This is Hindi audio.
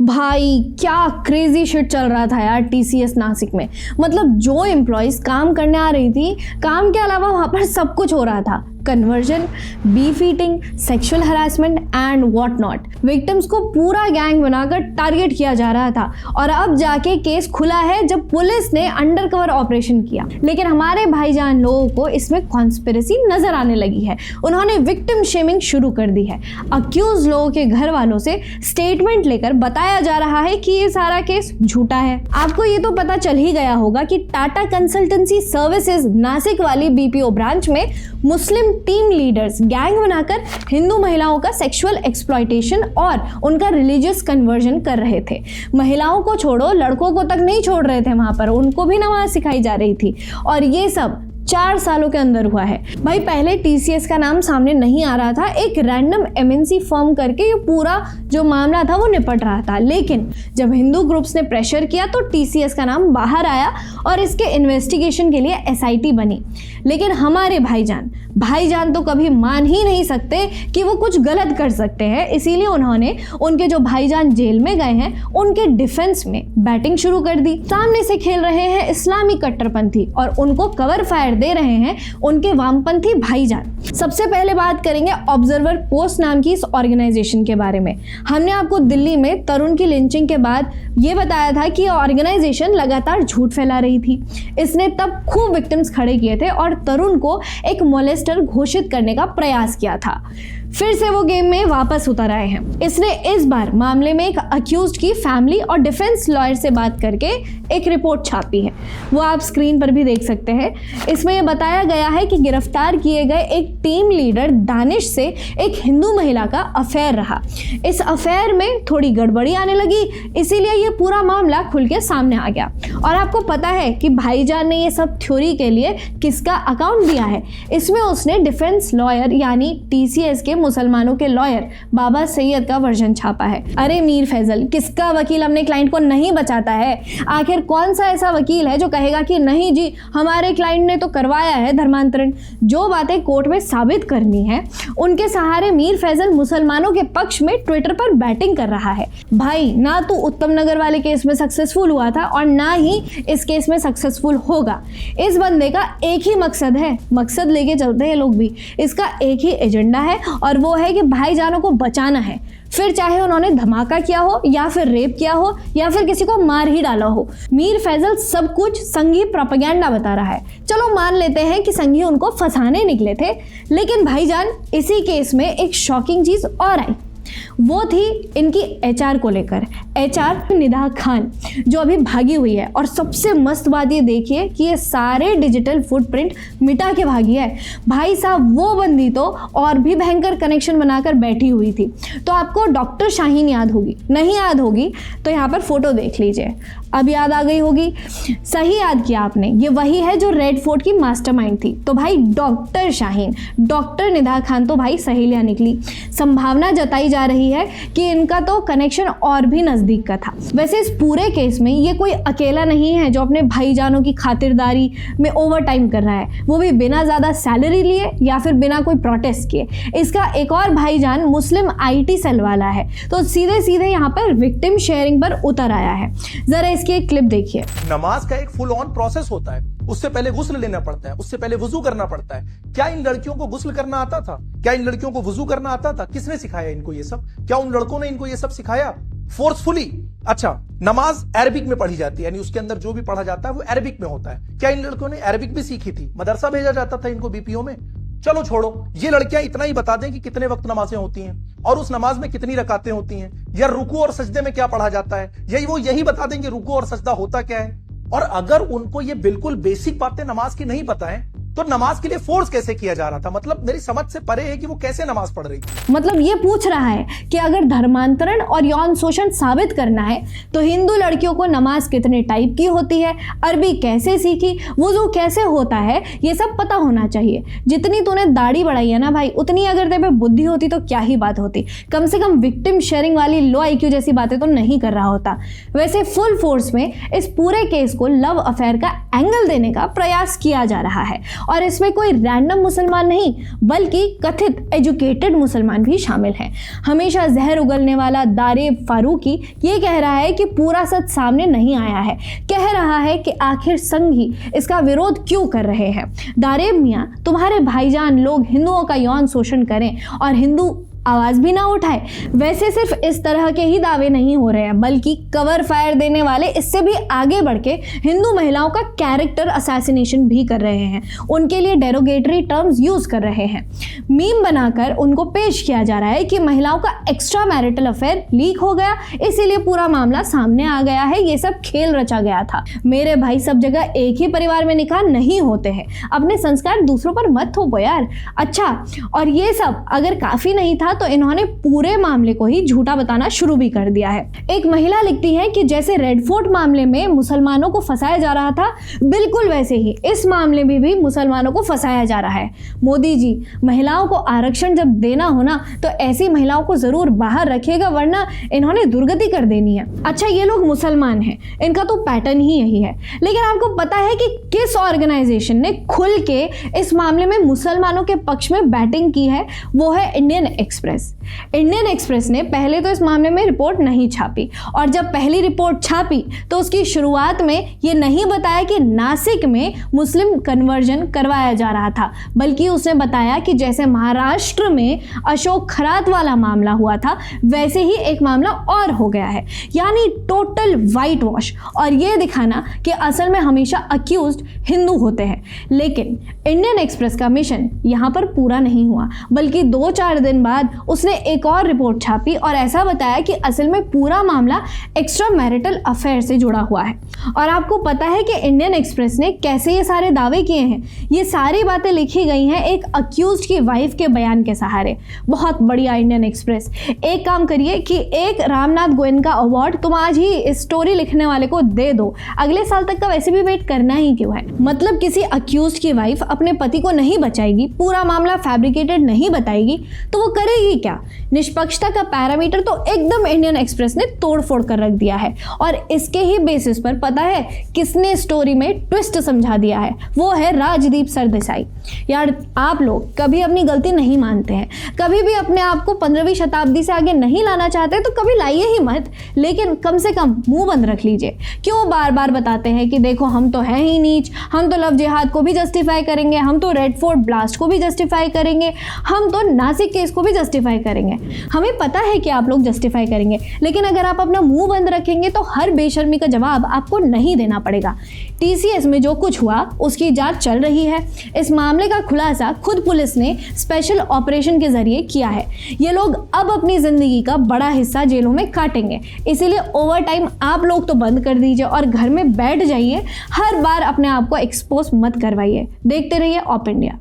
भाई क्या क्रेजी शिट चल रहा था यार टीसीएस नासिक में। मतलब जो एम्प्लॉयज काम करने आ रही थी, काम के अलावा वहाँ पर सब कुछ हो रहा था। Conversion, beef eating, sexual harassment and what not. Victims को पूरा गैंग बनाकर टारगेट किया जा रहा था और अब जाके केस खुला है जब पुलिस ने अंडरकवर ऑपरेशन किया। लेकिन हमारे भाईजान लोगों को इसमें कॉन्स्पिरेसी नजर आने लगी है। उन्होंने विक्टिम शेमिंग शुरू कर दी है। अक्यूज लोगों के घर वालों से स्टेटमेंट लेकर बताया जा रहा है कि ये सारा केस झूठा है। आपको ये तो पता चल ही गया होगा कि टाटा कंसल्टेंसी सर्विसेज नासिक वाली बीपीओ ब्रांच में मुस्लिम टीम लीडर्स गैंग बनाकर हिंदू महिलाओं का सेक्सुअल एक्सप्लॉयटेशन और उनका रिलीजियस कन्वर्जन कर रहे थे। महिलाओं को छोड़ो, लड़कों को तक नहीं छोड़ रहे थे वहां पर, उनको भी नमाज सिखाई जा रही थी। और ये सब 4 सालों के अंदर हुआ है। भाई पहले टीसीएस का नाम सामने नहीं आ रहा था, एक रैंडम एमएनसी फर्म करके ये पूरा जो मामला था वो निपट रहा था। लेकिन जब हिंदू ग्रुप्स ने प्रेशर किया तो टीसीएस का नाम बाहर आया और इसके इन्वेस्टिगेशन के लिए एसआईटी बनी। लेकिन हमारे भाईजान तो कभी मान ही नहीं सकते कि वो कुछ गलत कर सकते हैं, इसीलिए उन्होंने उनके जो भाईजान जेल में गए हैं उनके डिफेंस में बैटिंग शुरू कर दी। सामने से खेल रहे हैं इस्लामी कट्टरपंथी और उनको कवर फायर दे रहे हैं उनके वामपंथी भाईजान। सबसे पहले बात करेंगे ऑब्जर्वर पोस्ट नाम की इस ऑर्गेनाइजेशन के बारे में। हमने आपको दिल्ली में तरुण की लिंचिंग के बाद ये बताया था कि ऑर्गेनाइजेशन लगातार झूठ फैला रही थी। इसने तब खूब विक्टिम्स खड़े किए थे और तरुण को एक मोलेस्टर घोषित करने का प्रयास किया था। फिर से वो गेम में वापस उतर आए हैं। इसने इस बार मामले में एक अक्यूज्ड की फैमिली और डिफेंस लॉयर से बात करके एक रिपोर्ट छापी है, वो आप स्क्रीन पर भी देख सकते हैं। इसमें यह बताया गया है कि गिरफ्तार किए गए एक टीम लीडर दानिश से एक हिंदू महिला का अफेयर रहा। इस अफेयर में थोड़ी गड़बड़ी आने लगी, इसीलिए ये पूरा मामला खुल के सामने आ गया। और आपको पता है कि भाईजान ने ये सब थ्योरी के लिए किसका अकाउंट दिया है? इसमें उसने डिफेंस लॉयर यानी टीसीएस के मुसलमानों के लॉयर बाबा सैयद का वर्जन छापा है। अरे मीर फैजल, किसका वकील अपने क्लाइंट को नहीं बचाता है? आखिर कौन सा ऐसा वकील है जो कहेगा कि नहीं जी हमारे क्लाइंट ने तो करवाया है धर्मांतरण? जो बातें कोर्ट में साबित करनी है उनके सहारे मीर फैजल मुसलमानों के पक्ष में ट्विटर पर बैटिंग कर रहा है। भाई ना तो उत्तम नगर वाले केस में सक्सेसफुल हुआ था और ना ही इस केस में सक्सेसफुल होगा। इस बंदे का एक ही मकसद है, मकसद लेके चलते हैं लोग भी। इसका एक ही एजेंडा है और वो है कि भाईजानों को बचाना है। फिर चाहे उन्होंने धमाका किया हो या फिर रेप किया हो या फिर किसी को मार ही डाला हो, मीर फैजल सब कुछ संघी प्रोपेगेंडा बता रहा है। चलो मान लेते हैं कि संघी उनको फंसाने निकले थे, लेकिन भाईजान इसी केस में एक शॉकिंग चीज और आई, वो थी इनकी एचआर को लेकर। एचआर निदा खान जो अभी भागी हुई है। और सबसे मस्त बात ये देखिए कि ये सारे डिजिटल फुटप्रिंट मिटा के भागी है। भाई साहब वो बंदी तो और भी भयंकर कनेक्शन बनाकर बैठी हुई थी। तो आपको डॉक्टर शाहीन याद होगी, नहीं याद होगी तो यहाँ पर फोटो देख लीजिए, अब याद आ गई होगी। सही याद किया आपने, ये वही है जो रेड फोर्ट की मास्टरमाइंड थी। तो भाई डॉक्टर शाहीन, डॉक्टर निदा खान तो भाई सहेलियां निकली। संभावना जताई जा रही है कि इनका तो कनेक्शन और भी नजदीक का था। वैसे इस पूरे केस में ये कोई अकेला नहीं है जो अपने भाईजानों की खातिरदारी में ओवर टाइम कर रहा है, वो भी बिना ज्यादा सैलरी लिए या फिर बिना कोई प्रोटेस्ट किए। इसका एक और भाईजान मुस्लिम आईटी सेल वाला है, तो सीधे सीधे यहाँ पर विक्टिम शेयरिंग पर उतर आया है। जरा इसकी एक क्लिप देखिए। नमाज का एक फुल ऑन प्रोसेस होता है, उससे पहले गुस्ल लेना पड़ता है, उससे पहले वुजू करना पड़ता है। क्या इन लड़कियों को गुस्ल करना आता था? क्या इन लड़कियों को वुजू करना आता था? किसने सिखाया इनको ये सब? क्या उन लड़कों ने इनको ये सब सिखाया फोर्सफुली? अच्छा, नमाज अरबिक में पढ़ी जाती है, यानी उसके अंदर जो भी पढ़ा जाता है वो अरबिक में होता है। क्या इन लड़कों ने अरबिक भी सीखी थी? मदरसा भेजा जाता था इनको बीपीओ में? चलो छोड़ो, ये लड़कियां इतना ही बता दें कि कितने वक्त नमाजें होती हैं और उस नमाज में कितनी रकातें होती हैं, या रुकू और सजदे में क्या पढ़ा जाता है, यही बता देंगे रुकू और सजदा होता क्या है। और अगर उनको ये बिल्कुल बेसिक बातें नमाज की नहीं पता है तो नमाज के लिए फोर्स कैसे किया जा रहा था? मतलब मेरी समझ से परे है कि वो कैसे नमाज पढ़ रही थी। मतलब ये पूछ रहा है कि अगर धर्मांतरण और यौन शोषण साबित करना है तो हिंदू लड़कियों को नमाज कितने टाइप की होती है, अरबी कैसे सीखी, वुजू कैसे होता है, ये सब पता होना चाहिए। जितनी तूने दाढ़ी बढ़ाई है ना भाई, उतनी अगर तेरे पे बुद्धि होती तो क्या ही बात होती। कम से कम विक्टिम शेयरिंग वाली लो आईक्यू जैसी बातें तो नहीं कर रहा होता। वैसे फुल फोर्स में इस पूरे केस को लव अफेयर का एंगल देने का प्रयास किया जा रहा है और इसमें कोई रैंडम मुसलमान नहीं बल्कि कथित एजुकेटेड मुसलमान भी शामिल हैं। हमेशा जहर उगलने वाला दारेब फारूकी ये कह रहा है कि पूरा सच सामने नहीं आया है, कह रहा है कि आखिर संघ ही इसका विरोध क्यों कर रहे हैं। दारेब मियां, तुम्हारे भाईजान लोग हिंदुओं का यौन शोषण करें और हिंदू आवाज भी ना उठाए। वैसे सिर्फ इस तरह के ही दावे नहीं हो रहे हैं बल्कि कवर फायर देने वाले इससे भी आगे बढ़ के हिंदू महिलाओं का कैरेक्टर असैसिनेशन भी कर रहे हैं, उनके लिए डेरोगेटरी टर्म्स यूज कर रहे हैं। मीम बनाकर उनको पेश किया जा रहा है कि महिलाओं का एक्स्ट्रा मैरिटल अफेयर लीक हो गया, इसीलिए पूरा मामला सामने आ गया है, ये सब खेल रचा गया था। मेरे भाई, सब जगह एक ही परिवार में निकाह नहीं होते हैं, अपने संस्कार दूसरों पर मत थोपो यार। अच्छा, और ये सब अगर काफी नहीं था तो इन्होंने पूरे मामले को ही झूठा बताना शुरू भी कर दिया है। एक महिला लिखती है कि जैसे रेड फोर्ट मामले में मुसलमानों को फंसाया जा रहा था, बिल्कुल वैसे ही इस मामले में भी मुसलमानों को फंसाया जा रहा है। मोदी जी, महिलाओं को आरक्षण जब देना हो ना तो ऐसी महिलाओं को जरूर बाहर रखिएगा, वरना इन्होंने दुर्गति कर देनी है। अच्छा, ये लोग मुसलमान हैं, इनका तो पैटर्न ही यही है। लेकिन आपको पता है कि किस ऑर्गेनाइजेशन ने खुल के इस मामले में मुसलमानों के पक्ष में बैटिंग की है? वो है इंडियन एक्सप्रेस ने पहले तो इस मामले में रिपोर्ट नहीं छापी, और जब पहली रिपोर्ट छापी तो उसकी शुरुआत में ये नहीं बताया कि नासिक में मुस्लिम कन्वर्जन करवाया जा रहा था, बल्कि उसने बताया कि जैसे महाराष्ट्र में अशोक खरात वाला मामला हुआ था वैसे ही एक मामला और हो गया है, यानी टोटल वाइट वॉश, और ये दिखाना कि असल में हमेशा अक्यूज्ड हिंदू होते हैं। लेकिन इंडियन एक्सप्रेस का मिशन यहाँ पर पूरा नहीं हुआ, बल्कि 2-4 दिन बाद उसने एक और रिपोर्ट छापी और ऐसा बताया कि असल में पूरा मामला एक्स्ट्रा मैरिटल अफेयर से जुड़ा हुआ है। और आपको पता है कि इंडियन एक्सप्रेस ने कैसे ये सारे दावे किए हैं? ये सारी बातें लिखी गई हैं एक अक्यूज्ड की वाइफ के बयान के सहारे। बहुत बढ़िया इंडियन एक्सप्रेस, एक काम करिए कि एक रामनाथ गोयनका अवार्ड तुम आज ही इस स्टोरी लिखने वाले को दे दो, अगले साल तक का वैसे भी वेट करना ही क्यों है। मतलब किसी अक्यूज्ड की वाइफ अपने पति को नहीं बचाएगी, पूरा मामला फैब्रिकेटेड नहीं बताएगी, तो वो करेगी क्या? निष्पक्षता का पैरामीटर तो एकदम इंडियन एक्सप्रेस ने तोड़-फोड़ कर रख दिया है, और इसके ही बेसिस पर पता है किसने स्टोरी में ट्विस्ट समझा दिया है? वो है राजदीप सरदेसाई। यार, आप लोग कभी अपनी गलती नहीं मानते हैं, कभी भी अपने आप को 15वीं शताब्दी से आगे नहीं लाना चाहते तो कभी लाइए ही मत, लेकिन कम से कम मुंह बंद रख लीजिए। क्यों बार बार बताते हैं कि देखो हम तो हैं ही नीच, हम तो लव जिहाद को भी जस्टिफाई करेंगे, हम तो रेड फोर्ट ब्लास्ट को भी जस्टिफाई करेंगे, हम तो नासिक केस को भी जस्टिफाई करेंगे। हमें पता है कि आप लोग जस्टिफाई करेंगे, लेकिन अगर आप अपना मुंह बंद रखेंगे तो हर बेशर्मी का जवाब आपको नहीं देना पड़ेगा। टीसीएस में जो कुछ हुआ उसकी जांच चल रही है। इस मामले का खुलासा खुद पुलिस ने स्पेशल ऑपरेशन के जरिए किया है। ये लोग अब अपनी जिंदगी का बड़ा हिस्सा जेलों में काटेंगे, इसीलिए ओवर टाइम आप लोग तो बंद कर दीजिए और घर में बैठ जाइए। हर बार अपने आप को एक्सपोज मत करवाइए। देखते रहिए ऑप इंडिया।